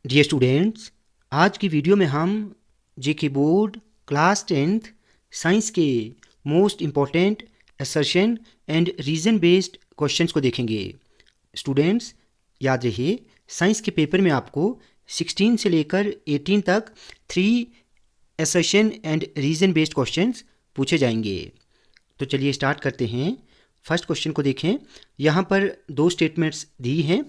Dear students, आज की video में हम जेके बोर्ड क्लास 10th साइंस के most important assertion and reason based questions को देखेंगे। स्टूडेंट्स, याद रहिए, साइंस के पेपर में आपको 16 से लेकर 18 तक 3 assertion and reason based questions पूछे जाएंगे। तो चलिए स्टार्ट करते हैं। फर्स्ट क्वेश्चन को देखें। यहाँ पर 2 स्टेटमेंट्स दी हैं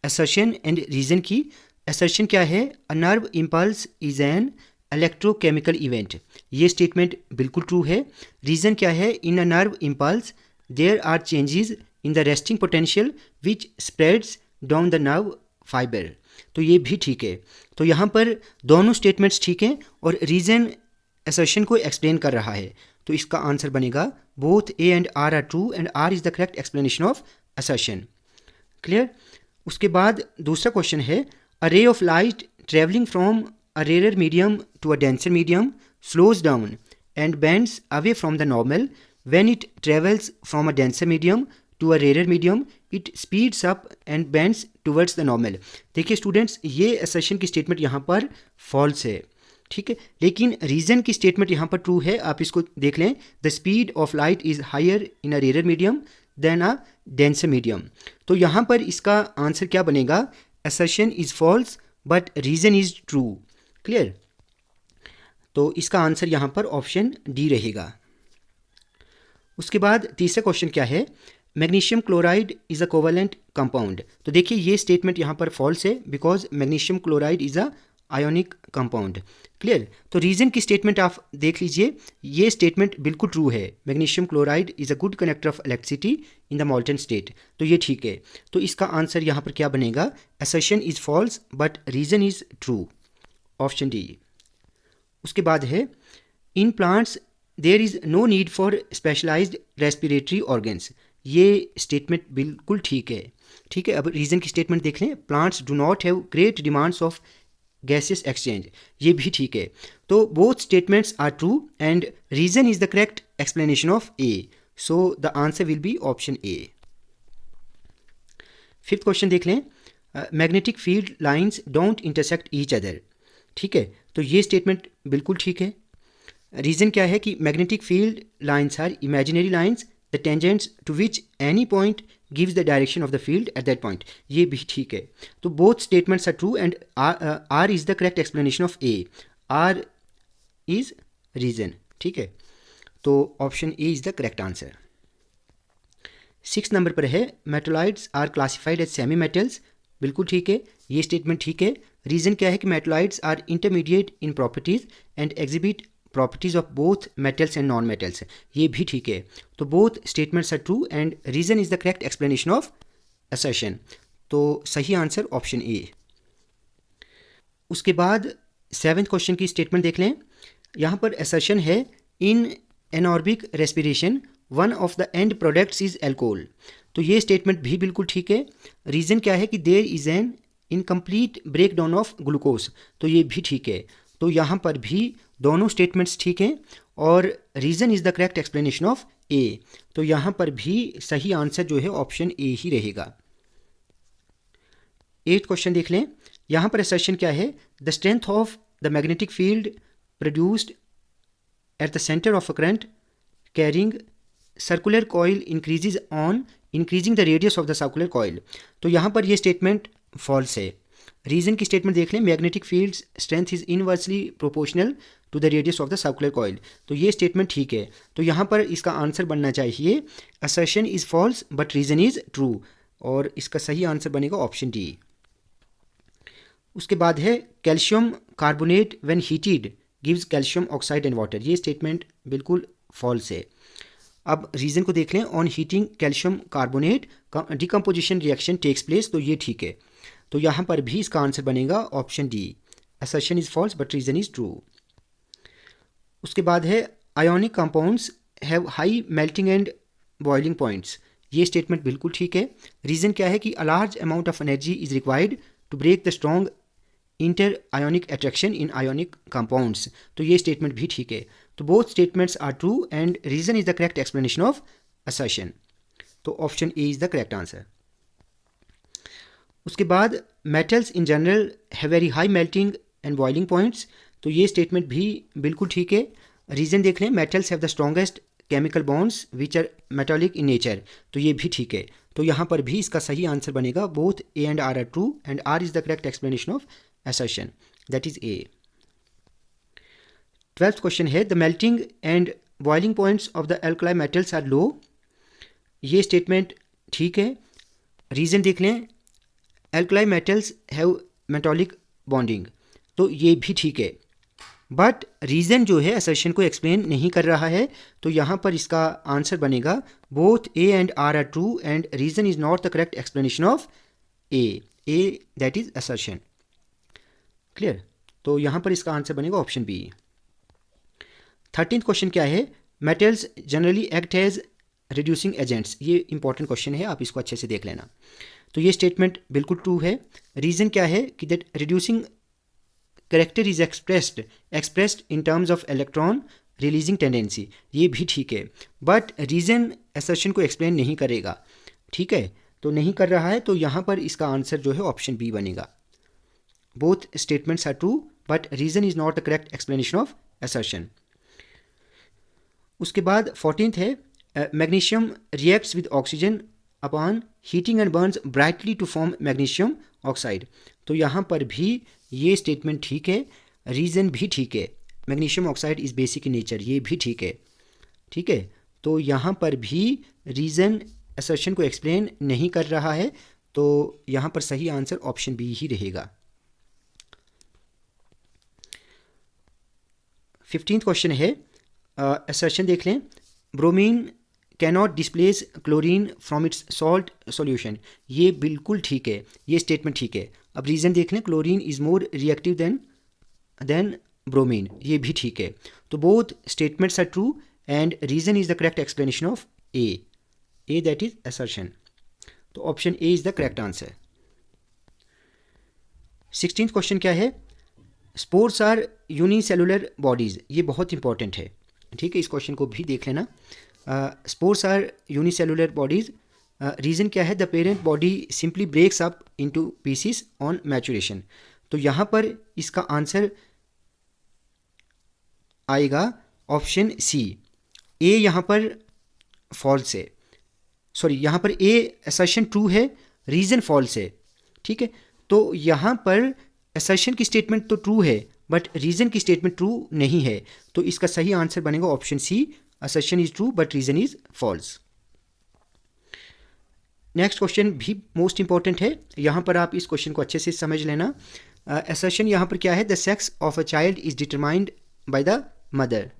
असर्शन एंड रीज़न की। असर्शन क्या है? A nerve impulse is an electrochemical event. ये स्टेटमेंट बिल्कुल ट्रू है। रीज़न क्या है? In a nerve impulse there are changes in the resting potential which spreads down the nerve fibre. तो ये भी ठीक है। तो यहाँ पर दोनों स्टेटमेंट्स ठीक हैं और रीज़न असर्शन को एक्सप्लेन कर रहा है। तो इसका आंसर बनेगा both A and R are true and R is the correct explanation of assertion. Clear? उसके बाद दूसरा क्वेश्चन है, a ray of light travelling from a rare medium to a denser medium slows down and bends away from the normal when it travels from a denser medium to a rare medium it speeds up and bends towards the normal. देखिए students, ये assertion की statement यहाँ पर false है, ठीक है, लेकिन reason की स्टेटमेंट यहाँ पर ट्रू है। आप इसको देख लें, the speed of light is higher in a rare medium than a denser medium. तो यहाँ पर इसका आंसर क्या बनेगा? Assertion is false but reason is true. Clear? तो इसका आंसर यहाँ पर ऑप्शन डी रहेगा। उसके बाद तीसरा क्वेश्चन क्या है? Magnesium chloride is a covalent compound. तो देखिए ये स्टेटमेंट यहाँ पर फॉल्स है because magnesium chloride is a ionic compound. Clear? तो रीज़न की स्टेटमेंट आप देख लीजिए, ये स्टेटमेंट बिल्कुल ट्रू है। Magnesium chloride is a good conductor of electricity in the molten state. तो ये ठीक है। तो इसका आंसर यहाँ पर क्या बनेगा? Assertion is false but reason is true, option D. उसके बाद है, in plants there is no need for specialised respiratory organs. ये स्टेटमेंट बिल्कुल ठीक है। ठीक है, अब रीज़न की स्टेटमेंट देख लें। Plants do not have great demands of gases exchange. ये भी ठीक है। तो both statements are true and reason is the correct explanation of A. So the answer will be option A. Fifth question देख लें। Magnetic field lines don't intersect each other. ठीक है, तो ये स्टेटमेंट बिल्कुल ठीक है। रीज़न क्या है कि magnetic field lines are imaginary lines the tangents to which any point gives the direction of the field at that point। ये भी ठीक है। तो both statements are true and R is the correct explanation of A। R is reason। ठीक है, तो option A is the correct answer. 6 number पर है, metalloids are classified as semi metals. बिल्कुल ठीक है, ये स्टेटमेंट ठीक है। रीज़न क्या है कि metalloids are intermediate in properties and exhibit properties of both metals and non metals. ये भी ठीक है। तो both statements are true and reason is the correct explanation of assertion. तो सही आंसर ऑप्शन ए। उसके बाद 7th क्वेश्चन की स्टेटमेंट देख लें। यहाँ पर असर्शन है, in anaerobic respiration one of the end products is alcohol. तो ये स्टेटमेंट भी बिल्कुल ठीक है। रीज़न क्या है कि there is an incomplete break down of glucose. तो ये भी ठीक है। तो यहाँ पर भी दोनों स्टेटमेंट्स ठीक हैं और reason is the correct explanation of A. तो यहाँ पर भी सही आंसर जो है ऑप्शन ए ही रहेगा। 8th क्वेश्चन देख लें। यहाँ पर असर्शन क्या है? The strength of the magnetic field produced at the centre of a current carrying circular coil increases on increasing the radius of the circular coil. तो यहाँ पर ये स्टेटमेंट फॉल्स है। रीज़न की स्टेटमेंट देख लें। Magnetic field strength is inversely proportional to the radius of the circular coil. तो ये स्टेटमेंट ठीक है। तो यहाँ पर इसका आंसर बनना चाहिए, assertion is false but reason is true, और इसका सही आंसर बनेगा ऑप्शन डी। उसके बाद है, calcium carbonate when heated gives calcium oxide and water. ये स्टेटमेंट बिल्कुल फॉल्स है। अब रीज़न को देख लें। On heating calcium carbonate decomposition reaction takes place. तो ये ठीक है। तो यहाँ पर भी इसका आंसर बनेगा option D, assertion is false but reason is true. उसके बाद है, ionic compounds have high melting and boiling points. ये स्टेटमेंट बिल्कुल ठीक है। रीज़न क्या है कि a large amount of energy is required to break the strong inter ionic attraction in ionic compounds. तो ये स्टेटमेंट भी ठीक है। तो both statements are true and reason is the correct explanation of assertion. तो option A is the correct answer. उसके बाद metals in general have very high melting and boiling points. तो ये स्टेटमेंट भी बिल्कुल ठीक है। रीज़न देख लें, metals have the strongest chemical bonds which are metallic in nature. तो ये भी ठीक है। तो यहाँ पर भी इसका सही आंसर बनेगा both A and R true and R is the correct explanation of assertion, that is A. 12th question है, the melting and boiling points of the alkali metals are low। ये स्टेटमेंट ठीक है। Reason देख लें, alkali metals have metallic bonding, तो ये भी ठीक है। बट रीज़न जो है assertion को एक्सप्लेन नहीं कर रहा है, तो यहाँ पर इसका आंसर बनेगा both A and R are true and reason is not the correct explanation of A that is assertion। Clear? तो यहाँ पर इसका आंसर बनेगा ऑप्शन बी। 13th क्वेश्चन क्या है, metals generally act as reducing agents. ये important question है, आप इसको अच्छे से देख लेना। तो ये स्टेटमेंट बिल्कुल ट्रू है। रीज़न क्या है कि that reducing character is expressed in terms of electron releasing tendency. ये भी ठीक है, बट रीज़न असर्शन को एक्सप्लेन नहीं करेगा। ठीक है, तो नहीं कर रहा है, तो यहाँ पर इसका आंसर जो है ऑप्शन बी बनेगा। Both statements are true, but reason is not the correct explanation of assertion। उसके बाद 14th है, magnesium reacts with oxygen upon heating and burns brightly to form magnesium oxide। तो यहाँ पर भी ये स्टेटमेंट ठीक है, रीज़न भी ठीक है। Magnesium oxide is basic in nature, ये भी ठीक है। ठीक है, तो यहाँ पर भी रीज़न असर्शन को एक्सप्लेन नहीं कर रहा है, तो यहाँ पर सही आंसर ऑप्शन बी ही रहेगा। 15th क्वेश्चन है, असर्शन देख लें, bromine cannot displace chlorine from its salt solution. ये बिल्कुल ठीक है, ये स्टेटमेंट ठीक है। अब रीज़न देख लें, chlorine is more reactive than bromine. ये भी ठीक है। तो both statements are true and reason is the correct explanation of A that is assertion. तो option A is the correct answer. 16th question क्या है, स्पोर्स आर यूनिसेलुलर बॉडीज़। ये बहुत इंपॉर्टेंट है। ठीक है, इस क्वेश्चन को भी देख लेना। Spores are unicellular bodies. Reason क्या है, the parent body simply breaks up into pieces on maturation. तो यहाँ पर इसका आंसर आएगा ऑप्शन सी। ए यहाँ पर फॉल्स है, सॉरी यहाँ पर ए असर्शन ट्रू है, रीज़न फॉल्स है। ठीक है, तो यहाँ पर असर्शन की स्टेटमेंट तो ट्रू है, बट रीज़न की स्टेटमेंट ट्रू नहीं है, तो इसका सही आंसर बनेगा option C, assertion is true but reason is false. Next question भी मोस्ट इंपॉर्टेंट है, यहाँ पर आप इस क्वेश्चन को अच्छे से समझ लेना। असर्शन यहाँ पर क्या है, the sex of a child is determined by the mother.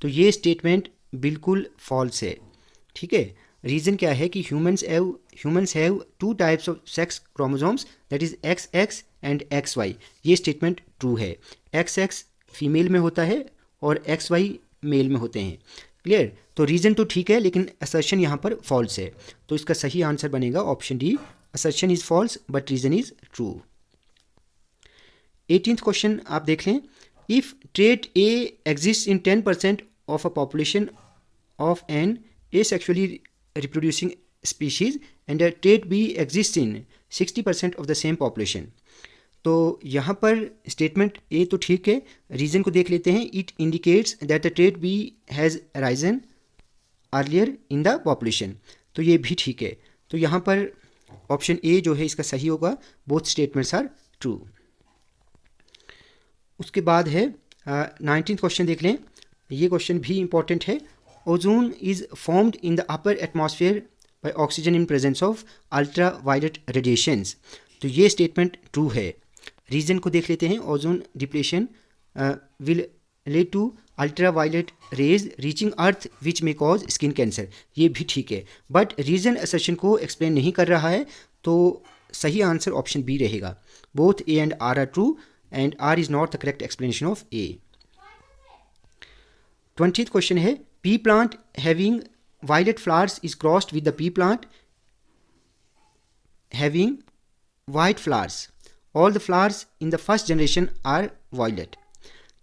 तो ये स्टेटमेंट बिल्कुल फॉल्स है। ठीक है, रीज़न क्या है कि humans have 2 types of sex chromosomes, that is XX and XY। ये स्टेटमेंट ट्रू है। XX फीमेल में होता है और XY मेल में होते हैं। क्लियर? तो रीज़न तो ठीक है, लेकिन असर्शन यहाँ पर फॉल्स है, तो इसका सही आंसर बनेगा option D, assertion is false but reason is true. 18th question आप देख लें, if trait A exist in 10% of a population of an asexually reproducing species and trait B exists in 60% of the same population। तो यहाँ पर statement A तो ठीक है, reason को देख लेते हैं। It indicates that the trait B has risen earlier in the population. तो ये भी ठीक है, तो यहाँ पर ऑप्शन ए जो है इसका सही होगा, बोथ स्टेटमेंट्स आर ट्रू। उसके बाद है 19th क्वेश्चन देख लें, ये क्वेश्चन भी इंपॉर्टेंट है। Ozone is formed in the upper atmosphere by oxygen in presence of ultraviolet radiations। तो ये स्टेटमेंट ट्रू है। रीज़न को देख लेते हैं, ozone depletion will lead to ultraviolet rays reaching earth which may cause skin cancer. ये भी ठीक है, बट रीज़न असर्शन को एक्सप्लेन नहीं कर रहा है, तो सही आंसर ऑप्शन बी रहेगा। Both A and R true and R is not the correct explanation of A. 20th question है, pea plant having violet flowers is crossed with the pea plant having white flowers। All the flowers in the first generation are violet।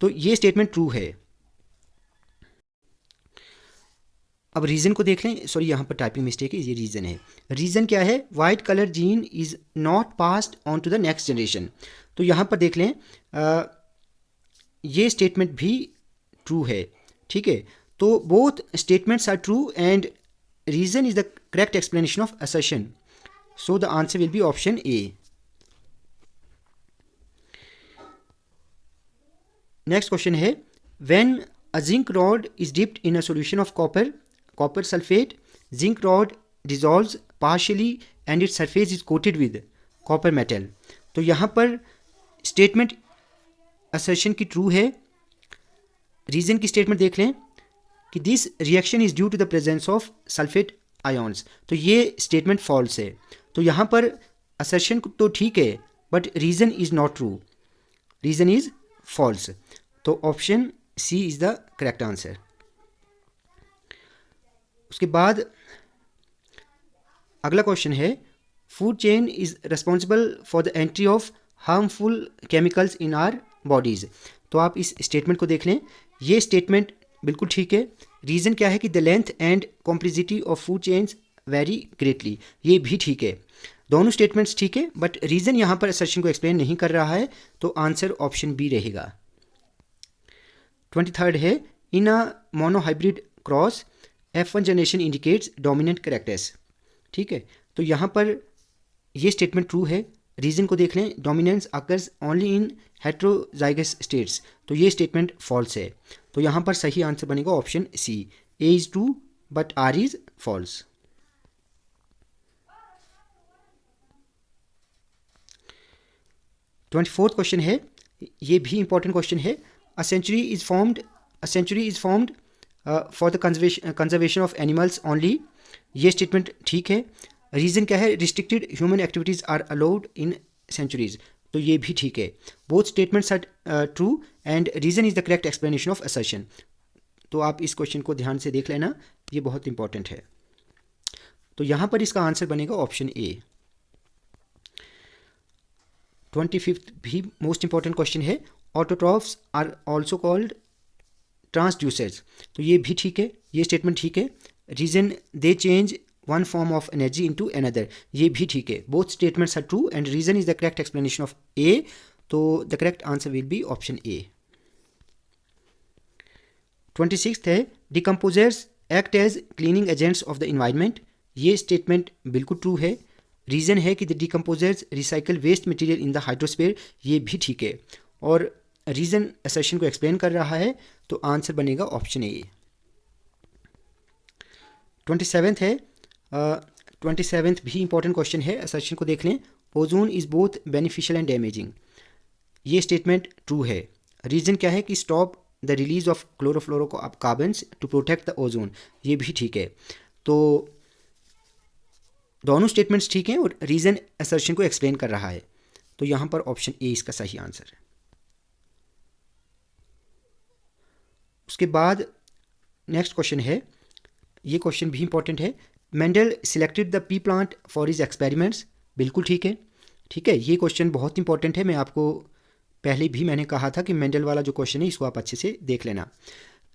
तो ये statement true है। अब reason को देख लें, sorry यहाँ पर टाइपिंग मिस्टेक है, ये रीज़न है। रीज़न क्या है? White colour gene is not passed on to the next generation. तो यहाँ पर देख लें, ये स्टेटमेंट भी ट्रू है, ठीक है। तो both statements are true and reason is the correct explanation of assertion, so the answer will be option A. Next question है, when a zinc rod is dipped in a solution of copper sulphate, zinc rod dissolves partially and its surface is coated with copper metal. तो यहाँ पर statement assertion की true है। Reason की statement देख लें कि this reaction is due to the presence of sulphate ions, तो ये स्टेटमेंट फॉल्स है। तो यहाँ पर असर्शन तो ठीक है but reason is not true, reason is false. तो option C is the correct answer. उसके बाद अगला क्वेश्चन है, food chain is responsible for the entry of harmful chemicals in our bodies. तो आप इस स्टेटमेंट को देख लें, ये स्टेटमेंट बिल्कुल ठीक है। रीज़न क्या है कि the length and complexity of food chains very greatly, ये भी ठीक है। दोनों स्टेटमेंट्स ठीक है बट रीज़न यहाँ पर असर्शन को एक्सप्लेन नहीं कर रहा है, तो आंसर ऑप्शन बी रहेगा। 23rd है, in a monohybrid cross F1 generation indicates dominant characters. ठीक है, तो यहाँ पर ये स्टेटमेंट ट्रू है। रीज़न को देख लें, dominance occurs only in heterozygous states, तो ये स्टेटमेंट फॉल्स है। तो यहाँ पर सही आंसर बनेगा option C, A is true but R is false. Twenty question है, ये भी इंपॉर्टेंट क्वेश्चन है। A sanctuary is formed for the conservation of animals only, ये स्टेटमेंट ठीक है। रीज़न क्या है? Restricted human activities are allowed in sanctuaries, तो ये भी ठीक है। Both statements are true and reason is the correct explanation of assertion. तो आप इस क्वेश्चन को ध्यान से देख लेना, ये बहुत इंपॉर्टेंट है। तो यहाँ पर इसका आंसर बनेगा ऑप्शन ए। 25th भी मोस्ट इंपॉर्टेंट क्वेश्चन है, autotrophs are also called transducers, तो ये भी ठीक है, ये स्टेटमेंट ठीक है। Reason they change one form of energy into another, ये भी ठीक है। Both statements are true and reason is the correct explanation of A, तो the correct answer will be option A. 26th है, decomposers act as cleaning agents of the environment, ये statement बिल्कुल true है। Reason है कि the decomposers recycle waste material in the hydrosphere, ये भी ठीक है। और रीज़न असर्शन को एक्सप्लेन कर रहा है, तो आंसर बनेगा ऑप्शन ए। 27th है, 27th भी इंपॉर्टेंट क्वेश्चन है, असर्शन को देख लें। Ozone is both beneficial and damaging, ये स्टेटमेंट ट्रू है। रीज़न क्या है कि stop the release of chlorofluorocarbons to protect the ozone, ये भी ठीक है। तो दोनों स्टेटमेंट्स ठीक हैं और रीज़न असर्शन को एक्सप्लेन कर रहा है, तो यहाँ पर ऑप्शन ए इसका सही आंसर है। उसके बाद नेक्स्ट क्वेश्चन है, ये क्वेश्चन भी इंपॉर्टेंट है। Mendel selected the P plant for his experiments, बिल्कुल ठीक है। ठीक है, ये क्वेश्चन बहुत इंपॉर्टेंट है, मैं आपको पहले भी मैंने कहा था कि मेंडल वाला जो क्वेश्चन है इसको आप अच्छे से देख लेना।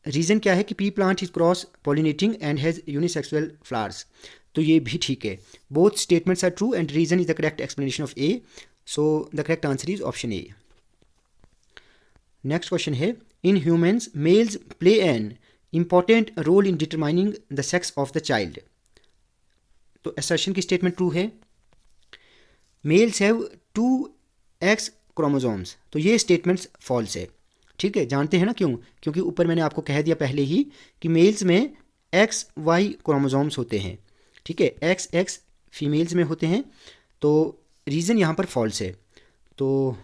रीज़न क्या है कि pea plant is cross pollinating and has unisexual flowers, तो ये भी ठीक है। Both statements are true and reason is the correct explanation of A, so the correct answer is option A. Next question है, in humans males play an important role in determining the sex of the child, तो assertion की statement true है। Males have 2X chromosomes, तो ये statements false है। ठीक है, जानते हैं ना क्यों? क्योंकि ऊपर मैंने आपको कह दिया पहले ही कि मेल्स में XY क्रोमोसोम्स होते हैं। ठीक है, XX फीमेल्स में होते हैं, तो रीज़न यहाँ पर फॉल्स है। तो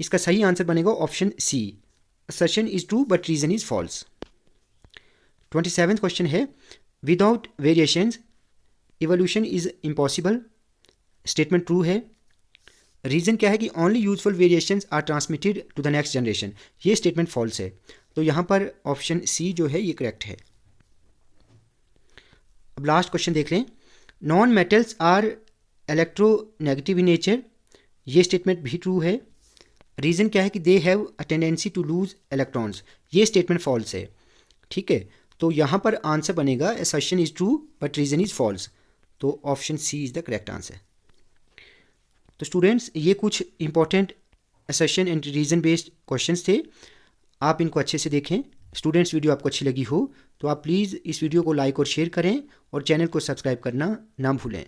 इसका सही आंसर बनेगा option C, assertion is true but reason is false. 27th question है, without variations evolution is impossible, statement true है। रीज़न क्या है कि only useful variations are transmitted to the next generation, ये स्टेटमेंट फॉल्स है। तो यहाँ पर ऑप्शन सी जो है ये करेक्ट है। अब लास्ट क्वेश्चन देख लें, non metals are electronegative in nature, ये स्टेटमेंट भी ट्रू है। रीज़न क्या है कि they have a tendency to lose electrons, ये स्टेटमेंट फॉल्स है। ठीक है, तो यहाँ पर आंसर बनेगा assertion is true but reason is false, तो option C is the correct answer. तो स्टूडेंट्स, ये कुछ important assertion and reason based questions थे, आप इनको अच्छे से देखें। स्टूडेंट्स, वीडियो आपको अच्छी लगी हो तो आप प्लीज़ इस वीडियो को लाइक और शेयर करें और चैनल को सब्सक्राइब करना ना भूलें।